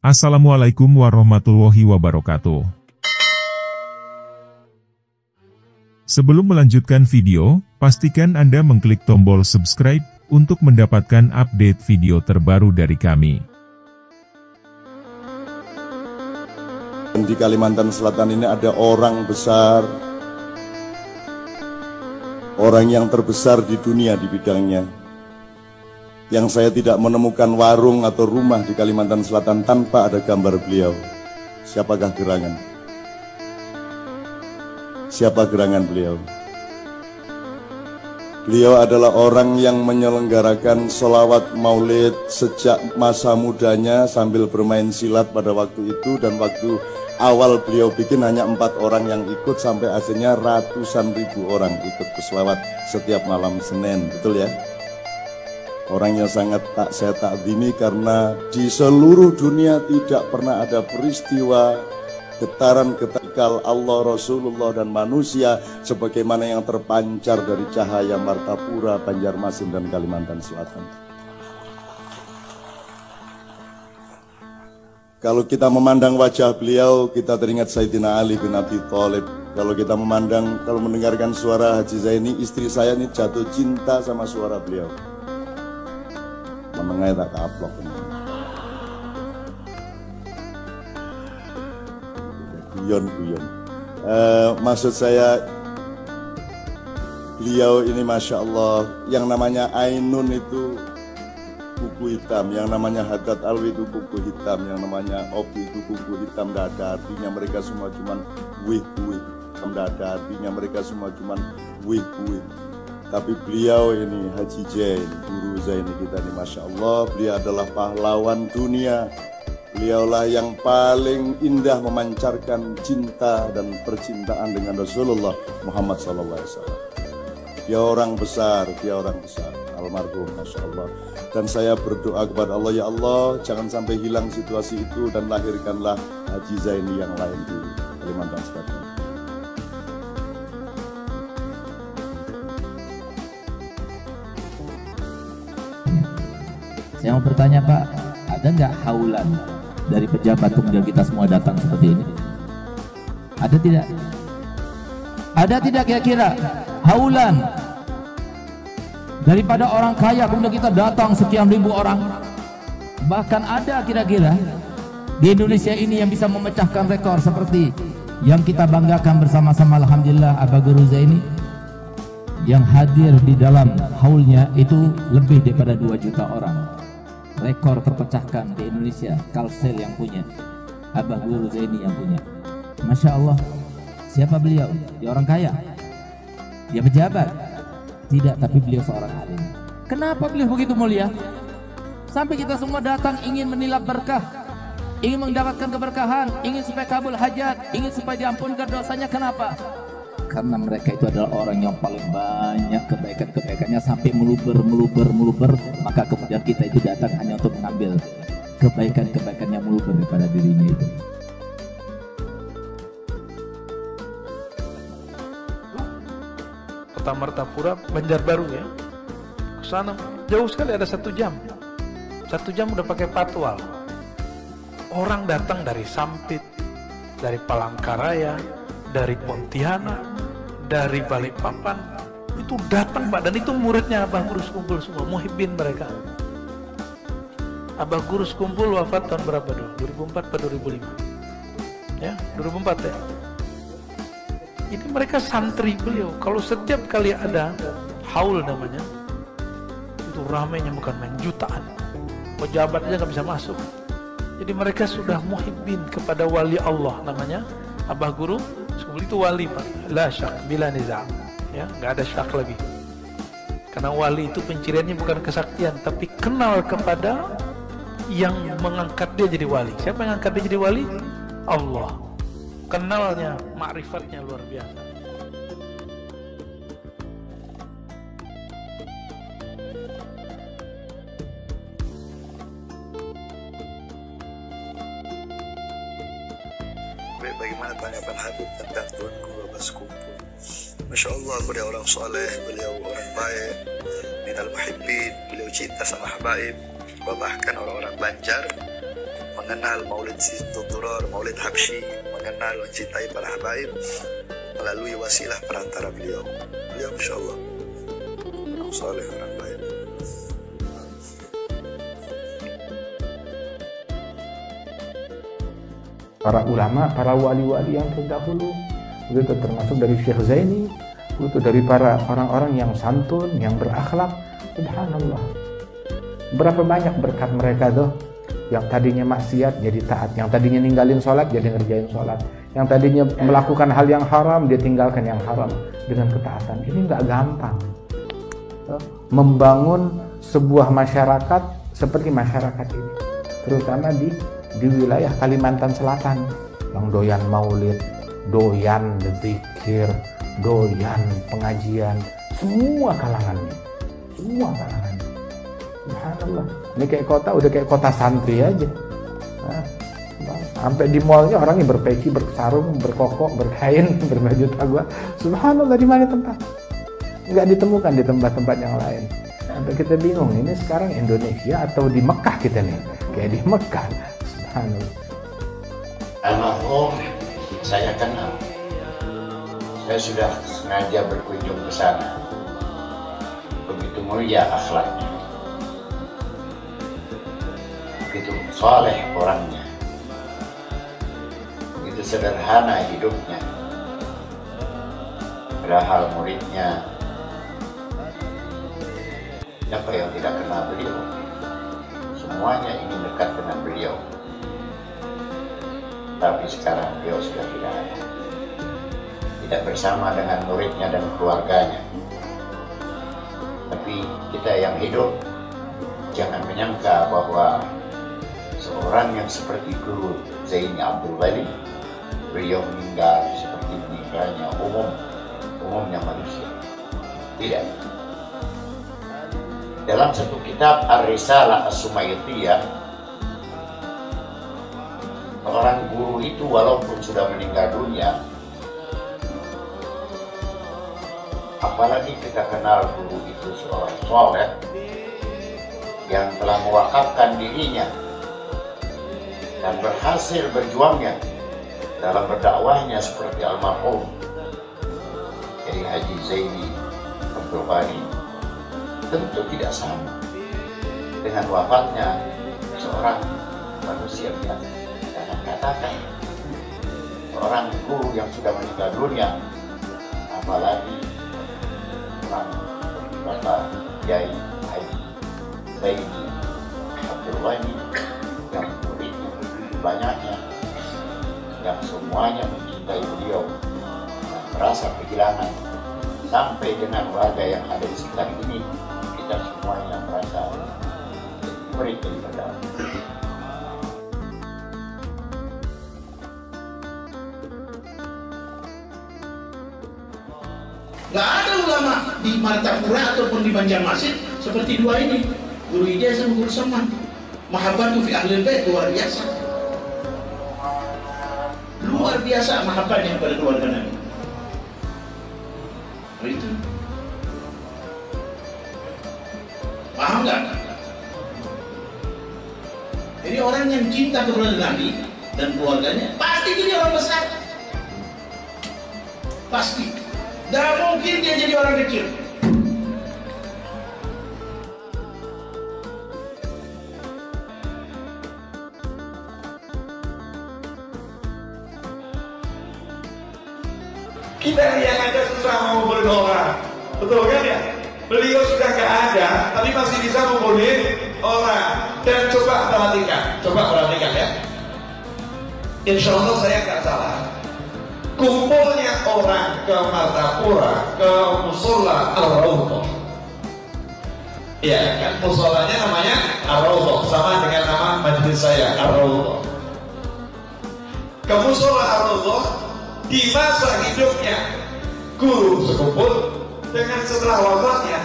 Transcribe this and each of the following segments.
Assalamualaikum warahmatullahi wabarakatuh. Sebelum melanjutkan video, pastikan Anda mengklik tombol subscribe untuk mendapatkan update video terbaru dari kami. Di Kalimantan Selatan ini ada orang besar, orang yang terbesar di dunia di bidangnya. Yang saya tidak menemukan warung atau rumah di Kalimantan Selatan tanpa ada gambar beliau. Siapakah gerangan? Siapa gerangan beliau? Beliau adalah orang yang menyelenggarakan sholawat maulid sejak masa mudanya sambil bermain silat pada waktu itu, dan waktu awal beliau bikin hanya 4 orang yang ikut, sampai akhirnya ratusan ribu orang ikut berselawat setiap malam Senin, betul ya? Orang yang sangat saya takzimi karena di seluruh dunia tidak pernah ada peristiwa getaran ketikal Allah, Rasulullah dan manusia sebagaimana yang terpancar dari cahaya Martapura, Banjarmasin dan Kalimantan Selatan. Kalau kita memandang wajah beliau, kita teringat Sayyidina Ali bin Abi Thalib. Kalau kita kalau mendengarkan suara Haji Zaini, istri saya ini jatuh cinta sama suara beliau. Mengenai tak kaplok ini. Guyon. Maksud saya, beliau ini Masya Allah, yang namanya Ainun itu kuku hitam, yang namanya Haddad Alwi itu kuku hitam, yang namanya Opi itu kuku hitam, tidak ada artinya mereka semua cuman wih-wih, tidak ada artinya mereka semua cuman wih-wih. Tapi beliau ini Haji Zain, Guru Zaini kita ini Masya Allah, beliau adalah pahlawan dunia. Beliaulah yang paling indah memancarkan cinta dan percintaan dengan Rasulullah Muhammad SAW. Dia orang besar, almarhum Masya Allah. Dan saya berdoa kepada Allah, ya Allah jangan sampai hilang situasi itu dan lahirkanlah Haji Zaini yang lain di Kalimantan Selatan. Saya mau bertanya Pak, ada nggak haulan dari pejabat kemudian kita semua datang seperti ini? Ada tidak? Ada tidak kira-kira haulan daripada orang kaya kemudian kita datang sekian ribu orang? Bahkan ada kira-kira di Indonesia ini yang bisa memecahkan rekor seperti yang kita banggakan bersama-sama, alhamdulillah, Abah Guru Zaini yang hadir di dalam haulnya itu lebih daripada 2 juta orang. Rekor terpecahkan di Indonesia, Kalsel yang punya, Abah Guru Zaini yang punya. Masya Allah. Siapa beliau? Dia orang kaya? Dia pejabat? Tidak, tapi beliau seorang alim. Kenapa beliau begitu mulia? Sampai kita semua datang ingin menilap berkah, ingin mendapatkan keberkahan, ingin supaya kabul hajat, ingin supaya diampunkan dosanya. Kenapa? Karena mereka itu adalah orang yang paling banyak kebaikan-kebaikannya sampai meluber, maka kemudian kita itu datang hanya untuk mengambil kebaikan-kebaikan yang meluber daripada dirinya itu. Kota Martapura, Banjarbaru ya, ke sana jauh sekali, ada 1 jam. 1 jam udah pakai patwal. Orang datang dari Sampit, dari Palangkaraya, dari Pontianak, dari Balikpapan, itu datang Pak, dan itu muridnya Abah Guru Sekumpul semua, muhibbin mereka. Abah Guru Sekumpul wafat tahun berapa dulu? 2004 atau 2005? Ya, 2004 ya. Ini mereka santri beliau. Kalau setiap kali ada haul namanya, itu ramainya bukan main, jutaan. Pejabat aja nggak bisa masuk. Jadi mereka sudah muhibbin kepada wali Allah namanya Abah Guru Sekumpul, itu wali Pak, la syak, bila niza', ya, nggak ada syak lagi. Karena wali itu penciriannya bukan kesaktian, tapi kenal kepada yang mengangkat dia jadi wali. Siapa yang angkat dia jadi wali? Allah. Kenalnya, ma'rifatnya luar biasa. Bagaimana tanggapan Habib tentang Tuan Guru Abah Sekumpul? Masya Allah, beliau orang soleh, beliau orang baik, minal muhibbin, beliau cinta sama habaib. Bahkan orang-orang Banjar mengenal Maulid Situdurar, Maulid Habsyi, mengenal mencintai para habaib melalui wasilah perantara beliau. Beliau Masya Allah orang soleh, orang baik. Para ulama, para wali-wali yang terdahulu, itu termasuk dari Syekh Zaini, itu dari para orang-orang yang santun, yang berakhlak. Subhanallah, berapa banyak berkat mereka tuh, yang tadinya maksiat jadi taat, yang tadinya ninggalin sholat jadi ngerjain sholat, yang tadinya melakukan hal yang haram dia tinggalkan yang haram dengan ketaatan. Ini nggak gampang. Membangun sebuah masyarakat seperti masyarakat ini, terutama di wilayah Kalimantan Selatan, yang doyan maulid, doyan zikir, doyan pengajian, semua kalangannya. Subhanallah, ini kayak kota, udah kayak kota santri aja. Sampai di mallnya orangnya berpeci, bersarung, berkokok, berkain, berbaju tagwa. Subhanallah, di mana tempat? Nggak ditemukan di tempat-tempat yang lain. Sampai kita bingung, ini sekarang Indonesia atau di Mekah kita nih? Kayak di Mekah. Subhanallah. Almarhum saya kenal. Saya sudah sengaja berkunjung ke sana. Begitu mulia akhlaknya, begitu soleh orangnya, begitu sederhana hidupnya. Padahal muridnya, siapa yang tidak kenal beliau? Semuanya ingin dekat dengan beliau. Tapi sekarang beliau sudah tidak ada, tidak bersama dengan muridnya dan keluarganya. Tapi kita yang hidup jangan menyangka bahwa seorang yang seperti Guru Zaini Abdul Wali, beliau meninggal seperti meninggalnya umumnya manusia. Tidak. Dalam satu kitab Ar-Risalah As-Sumaitiyah, seorang guru itu walaupun sudah meninggal dunia, apalagi kita kenal guru itu seorang soleh yang telah mewakafkan dirinya dan berhasil berjuangnya dalam berdakwahnya seperti almarhum Kiai Haji Zaini Abdul Ghani, tentu tidak sama dengan wafatnya seorang manusia biasa. Jangan katakan seorang guru yang sudah meninggal dunia, apalagi Bapak Kiai Haji Zaini Abdul Ghani yang muridnya begitu banyaknya, yang semuanya mencintai beliau dan merasa kehilangan. Sampai dengan warga yang ada di sekitar ini, kita semuanya merasa murid daripada Gak ada ulama di Martapura ataupun di Banjarmasin seperti dua ini, Guru Hidayah sama Guru Saman. Mahabbatu fi ahlil bait luar biasa. Luar biasa mahabbatnya kepada keluarga Nabi. Itu. Paham gak? Jadi orang yang cinta kepada Nabi dan keluarganya pasti jadi orang besar. Pasti. Tidak mungkin dia jadi orang kecil. Kita yang ada susah mau berdoa, betul kan ya? Beliau sudah nggak ada, tapi masih bisa membunuh orang. Dan coba perhatikan ya. Insya Allah saya nggak salah. Kumpulnya orang ke Martapura, ke musola Ar-Raudhah. Iya kan, musolanya namanya Ar-Raudhah, sama dengan nama majelis saya Ar-Raudhah. Ke musola Ar-Raudhah di masa hidupnya guru sekumpul dengan setelah wafatnya,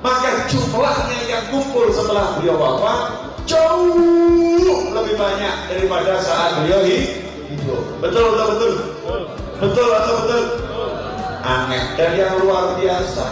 maka jumlahnya yang kumpul setelah beliau wafat jauh lebih banyak daripada saat beliau hidup. Betul. Betul atau betul? Aneh. Dan yang luar biasa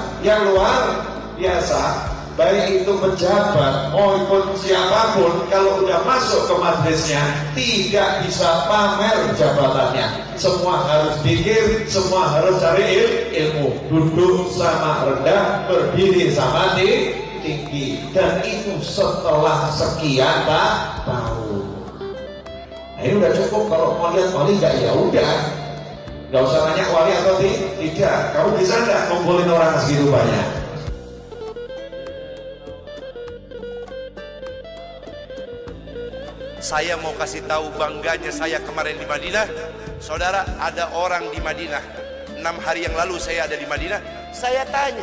baik itu pejabat maupun siapapun, kalau udah masuk ke majelisnya tidak bisa pamer jabatannya, semua harus dikir, semua harus cari ilmu, duduk sama rendah, berdiri sama tinggi, dan itu setelah sekian tahun. Nah, ini udah cukup. Kalau mau lihat wali enggak, ya udah, nggak usah nanya wali atau tidak. Kamu bisa nggak kumpulin orang segitu banyak? Saya mau kasih tahu bangganya saya kemarin di Madinah. Saudara, ada orang di Madinah 6 hari yang lalu saya ada di Madinah. Saya tanya,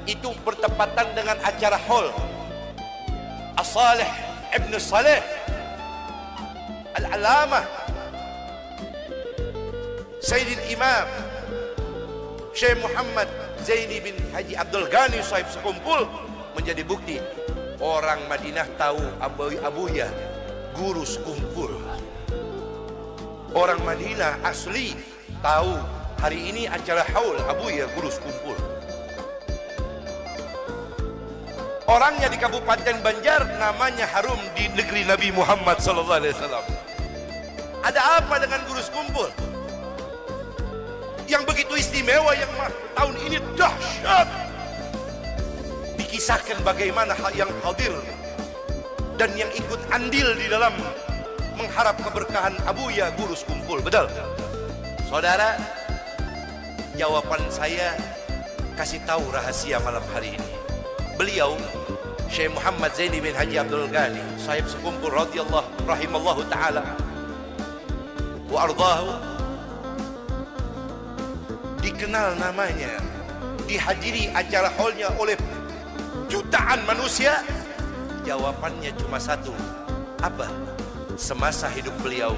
itu bertepatan dengan acara haul As-Salih Ibn Salih Al-Alamah Sayyidil Imam Syekh Muhammad Zaini bin Haji Abdul Ghani sahib sekumpul, menjadi bukti orang Madinah tahu Abuya guru sekumpul. Orang Madinah asli tahu hari ini acara haul Abuya guru sekumpul. Orangnya di Kabupaten Banjar namanya harum di negeri Nabi Muhammad SAW. Ada apa dengan guru sekumpul yang begitu istimewa, yang tahun ini dahsyat? Dikisahkan bagaimana yang hadir dan yang ikut andil di dalam mengharap keberkahan Abuya guru sekumpul. Betul? Saudara, jawaban saya kasih tahu rahasia malam hari ini. Beliau Syekh Muhammad Zaini bin Haji Abdul Ghani sahib sekumpul radhiyallahu rahimallahu taala wa ardahu, dikenal namanya, dihadiri acara haulnya oleh jutaan manusia. Jawabannya cuma satu. Apa? Semasa hidup beliau,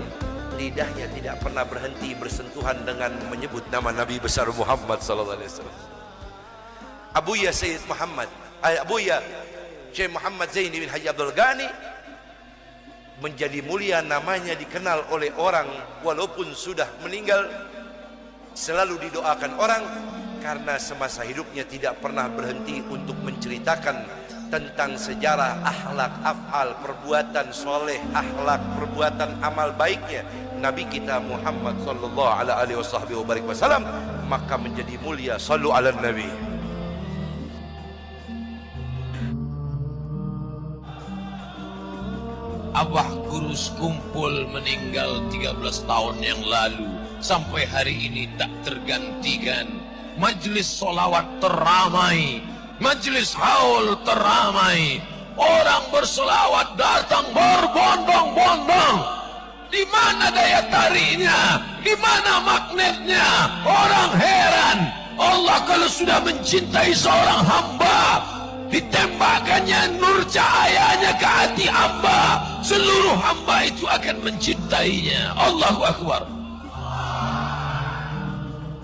lidahnya tidak pernah berhenti bersentuhan dengan menyebut nama Nabi besar Muhammad SAW. Abuya Syekh Muhammad Zaini bin Haji Abdul Ghani menjadi mulia, namanya dikenal oleh orang walaupun sudah meninggal, selalu didoakan orang karena semasa hidupnya tidak pernah berhenti untuk menceritakan tentang sejarah akhlak, af'al, perbuatan soleh, akhlak, perbuatan amal baiknya Nabi kita Muhammad sallallahu alaihi wasallam, maka menjadi mulia. Sallu ala Nabi. Abah guru sekumpul meninggal 13 tahun yang lalu. Sampai hari ini tak tergantikan. Majelis solawat teramai, majelis haul teramai, orang berselawat datang berbondong-bondong. Di mana daya tariknya? Di mana magnetnya? Orang heran. Allah kalau sudah mencintai seorang hamba, ditembakkannya nur cahayanya ke hati hamba, seluruh hamba itu akan mencintainya. Allahu Akbar.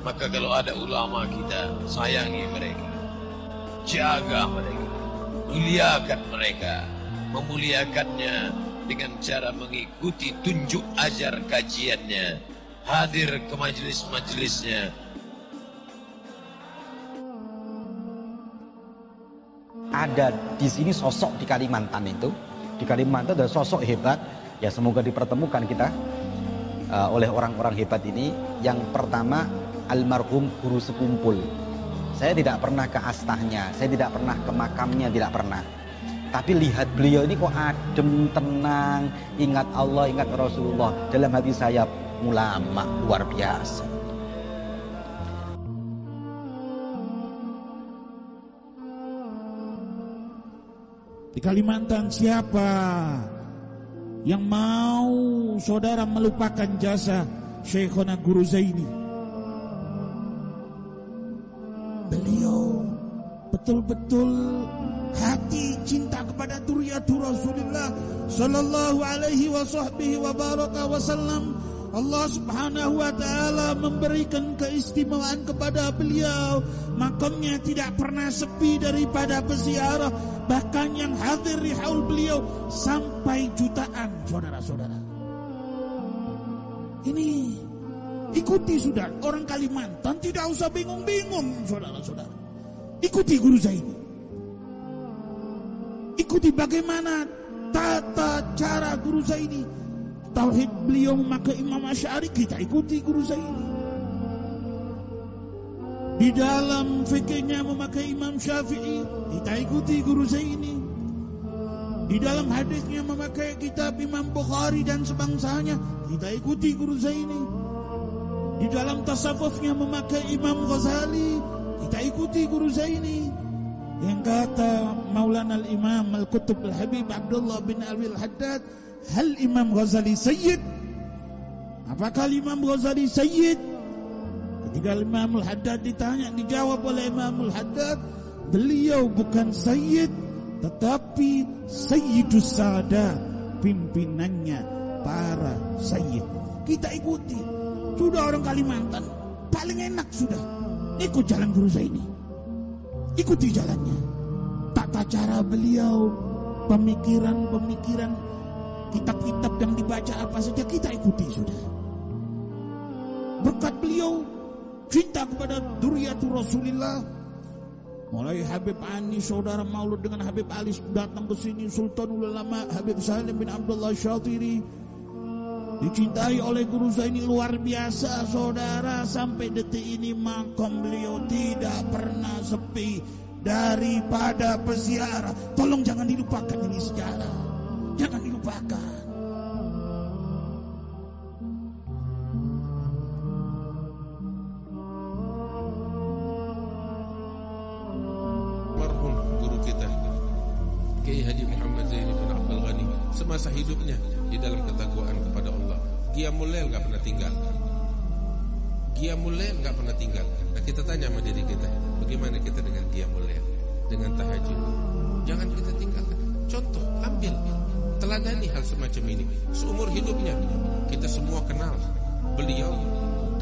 Maka kalau ada ulama kita, sayangi mereka, jaga mereka, muliakan mereka. Memuliakannya dengan cara mengikuti tunjuk ajar kajiannya, hadir ke majelis-majelisnya. Ada di sini sosok di Kalimantan itu, di Kalimantan ada sosok hebat. Ya semoga dipertemukan kita oleh orang-orang hebat ini. Yang pertama, almarhum guru sekumpul. Saya tidak pernah ke astahnya, saya tidak pernah ke makamnya, tidak pernah. Tapi lihat beliau ini kok adem, tenang, ingat Allah, ingat Rasulullah. Dalam hati saya, ulama luar biasa. Di Kalimantan siapa yang mau saudara melupakan jasa Syekhona Guru Zaini? Beliau betul-betul hati cinta kepada Duryatul Rasulullah sallallahu alaihi wasallam. Allah subhanahu wa ta'ala memberikan keistimewaan kepada beliau. Makamnya tidak pernah sepi daripada peziarah. Bahkan yang hadir di haul beliau sampai jutaan, saudara-saudara. Ini ikuti sudah, orang Kalimantan tidak usah bingung-bingung, saudara-saudara. Ikuti Guru Zaini. Ikuti bagaimana tata cara guru Zaini. Tauhid beliau memakai Imam Asy'ari, kita ikuti guru Zaini. Di dalam fikihnya memakai Imam Syafi'i, kita ikuti guru Zaini. Di dalam hadisnya memakai kitab Imam Bukhari dan sebangsanya, kita ikuti guru Zaini. Di dalam tasawufnya memakai Imam Ghazali, kita ikuti guru Zaini. Yang kata Maulana al-Imam Al-Qutb Al-Habib Abdullah bin Alwi Al-Haddad, hal Imam Ghazali Sayyid? Apakah Imam Ghazali Sayyid? Ketika Imam Al-Haddad ditanya, dijawab oleh Imam Al-Haddad, beliau bukan Sayyid, tetapi Sayyidus Sadat, pimpinannya para Sayyid. Kita ikuti. Sudah orang Kalimantan, paling enak sudah. Ikut jalan guru Zaini. Ikuti jalannya. Tata cara beliau, pemikiran-pemikiran, kitab-kitab yang dibaca apa saja kita ikuti sudah. Berkat beliau, cinta kepada Dzurriyyatur Rasulillah. Mulai Habib Ani, saudara Maulud dengan Habib Ali datang ke sini, Sultanul Ulama Habib Salim bin Abdullah Syatiri. Dicintai oleh guru Zaini luar biasa, saudara. Sampai detik ini makom beliau tidak pernah sepi daripada peziarah. Tolong jangan dilupakan ini sejarah. Jangan dilupakan. Marhum guru kita Kiai Haji Muhammad Zaini bin Abdul Ghani semasa hidupnya di dalam ketakwaan kepada Allah, Qiyamul Lail enggak pernah tinggal. Qiyamul Lail enggak pernah tinggal. Nah, kita tanya sama diri kita, bagaimana kita dengan Qiyamul Lail, dengan tahajud? Jangan kita tinggalkan. Contoh, ambil, teladani hal semacam ini. Seumur hidupnya kita semua kenal beliau,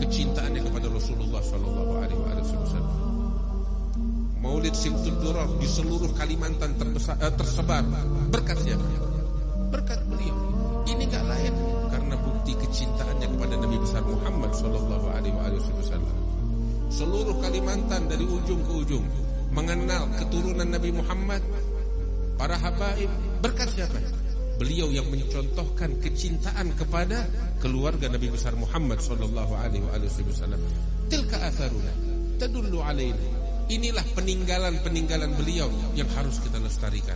kecintaannya kepada Rasulullah sallallahu alaihi wasallam. Maulid Simtul Durar di seluruh Kalimantan tersebar. Berkat siapa? Berkat beliau. Ini enggak lain karena bukti kecintaannya kepada Nabi besar Muhammad sallallahu alaihi wasallam. Seluruh Kalimantan dari ujung ke ujung mengenal keturunan Nabi Muhammad, para habaib. Berkat siapa? Beliau yang mencontohkan kecintaan kepada keluarga Nabi besar Muhammad sallallahu alaihi wasallam. Tilka atharuna tadullu alaina. Inilah peninggalan-peninggalan beliau yang harus kita lestarikan,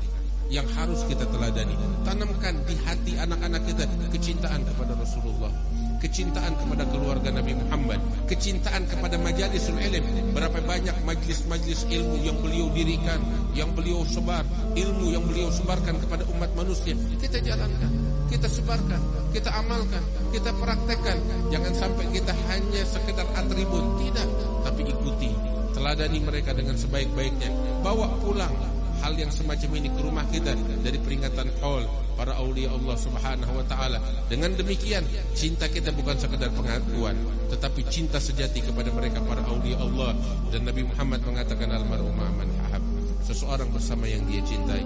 yang harus kita teladani. Tanamkan di hati anak-anak kita kecintaan kepada Rasulullah, kecintaan kepada keluarga Nabi Muhammad, kecintaan kepada majalisul ilm. Berapa banyak majlis-majlis ilmu yang beliau dirikan, yang beliau sebar, ilmu yang beliau sebarkan kepada umat manusia. Kita jalankan, kita sebarkan, kita amalkan, kita praktekkan. Jangan sampai kita hanya sekedar atribut, tidak, tapi ikuti, teladani mereka dengan sebaik-baiknya. Bawa pulang hal yang semacam ini ke rumah kita dari peringatan haul para aulia Allah Subhanahu wa taala. Dengan demikian, cinta kita bukan sekadar pengakuan, tetapi cinta sejati kepada mereka para aulia Allah. Dan Nabi Muhammad mengatakan almar'u man ahab, seseorang bersama yang dia cintai.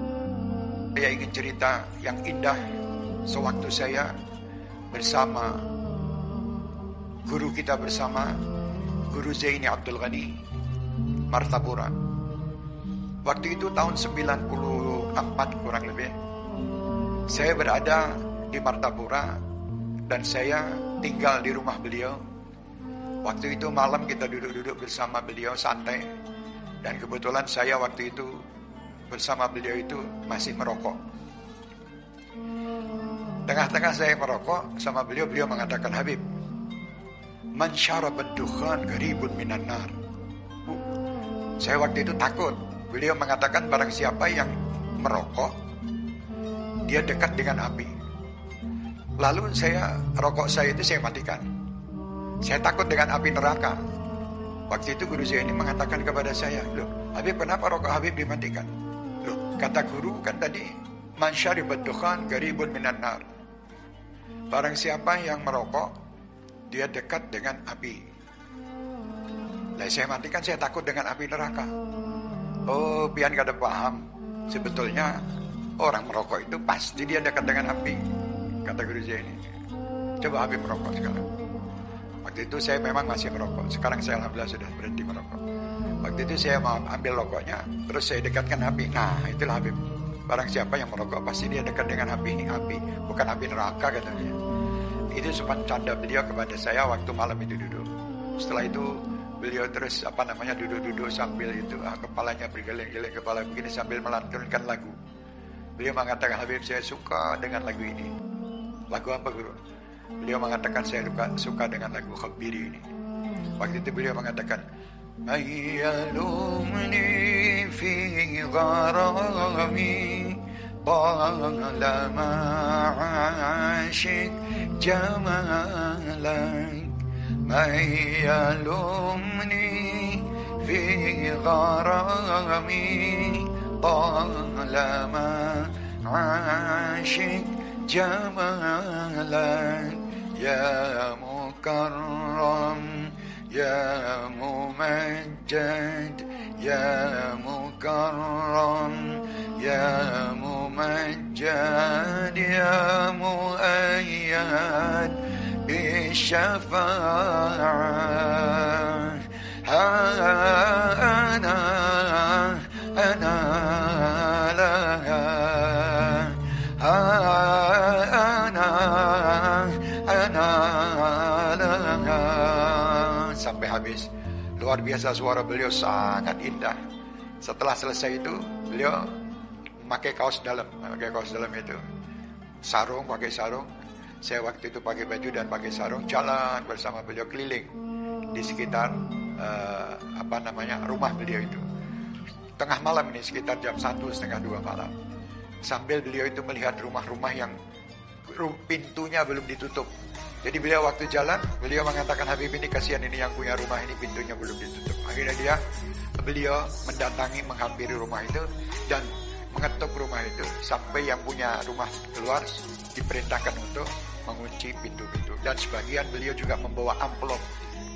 Saya ingin cerita yang indah sewaktu saya bersama guru kita bersama, Guru Zaini Abdul Ghani Martapura. Waktu itu tahun 94 kurang lebih, saya berada di Martapura dan saya tinggal di rumah beliau. Waktu itu malam kita duduk-duduk bersama beliau santai, dan kebetulan saya waktu itu bersama beliau itu masih merokok. Tengah-tengah saya merokok sama beliau, beliau mengatakan, Habib, man syarabad dukhan qaribun minan nar. Saya waktu itu takut. Beliau mengatakan barang siapa yang merokok, dia dekat dengan api. Lalu rokok saya itu saya matikan. Saya takut dengan api neraka. Waktu itu guru saya ini mengatakan kepada saya, loh Habib, kenapa rokok Habib dimatikan? Loh, kata guru kan tadi, man syaribad dukhan qaribun minan nar. Barang siapa yang merokok, dia dekat dengan api. Lah saya matikan, saya takut dengan api neraka. Oh, pian kada paham. Sebetulnya orang merokok itu pasti dia dekat dengan api, kata guru saya ini. Coba Habib merokok sekarang. Waktu itu saya memang masih merokok. Sekarang saya alhamdulillah sudah berhenti merokok. Waktu itu saya mau ambil rokoknya, terus saya dekatkan api. Nah, itulah Habib. barang siapa yang merokok pasti dia dekat dengan api, bukan api neraka katanya. Itu sopan canda beliau kepada saya waktu malam itu duduk. Setelah itu beliau terus duduk-duduk sambil itu kepalanya bergeleng-geleng, kepala begini sambil melantunkan lagu. Beliau mengatakan, Habib, saya suka dengan lagu ini. Lagu apa, Guru? Beliau mengatakan, saya suka dengan lagu Khabiri ini. Waktu itu beliau mengatakan, Ayyalumni fi gharami talama ashik jamalak. Ayyalumni fi gharami talama ashik jamalak. Ya mukarram ya mumajjad ya mukarram ya mumajjad ya muayyad bisyafa'ah. Ana laha sampai habis. Luar biasa suara beliau, sangat indah. Setelah selesai itu beliau pakai kaos dalam itu sarung, pakai sarung. Saya waktu itu pakai baju dan pakai sarung, jalan bersama beliau keliling di sekitar rumah beliau itu. Tengah malam ini, sekitar jam 1:30-2 malam. Sambil beliau itu melihat rumah-rumah yang pintunya belum ditutup. Jadi beliau waktu jalan, beliau mengatakan, Habib, ini kasihan ini yang punya rumah ini pintunya belum ditutup. Akhirnya beliau mendatangi, menghampiri rumah itu dan mengetuk rumah itu sampai yang punya rumah keluar, diperintahkan untuk mengunci pintu-pintu. Dan sebagian beliau juga membawa amplop,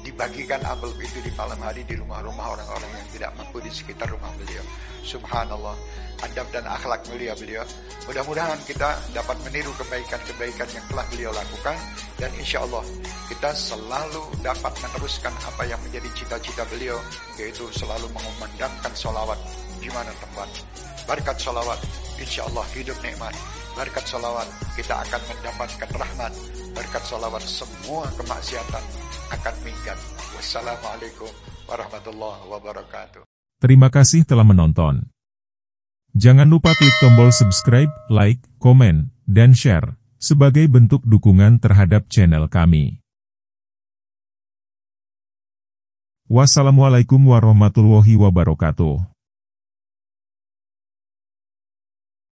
dibagikan amplop itu di malam hari di rumah-rumah orang-orang yang tidak mampu di sekitar rumah beliau. Subhanallah, adab dan akhlak mulia beliau. Mudah-mudahan kita dapat meniru kebaikan-kebaikan yang telah beliau lakukan, dan insya Allah kita selalu dapat meneruskan apa yang menjadi cita-cita beliau, yaitu selalu mengumandangkan sholawat di mana tempat. Berkat sholawat, insya Allah hidup nikmat. Berkat sholawat kita akan mendapatkan rahmat. Berkat sholawat semua kemaksiatan akan minggat. Wassalamualaikum warahmatullahi wabarakatuh. Terima kasih telah menonton. Jangan lupa klik tombol subscribe, like, komen, dan share, sebagai bentuk dukungan terhadap channel kami. Wassalamualaikum warahmatullahi wabarakatuh.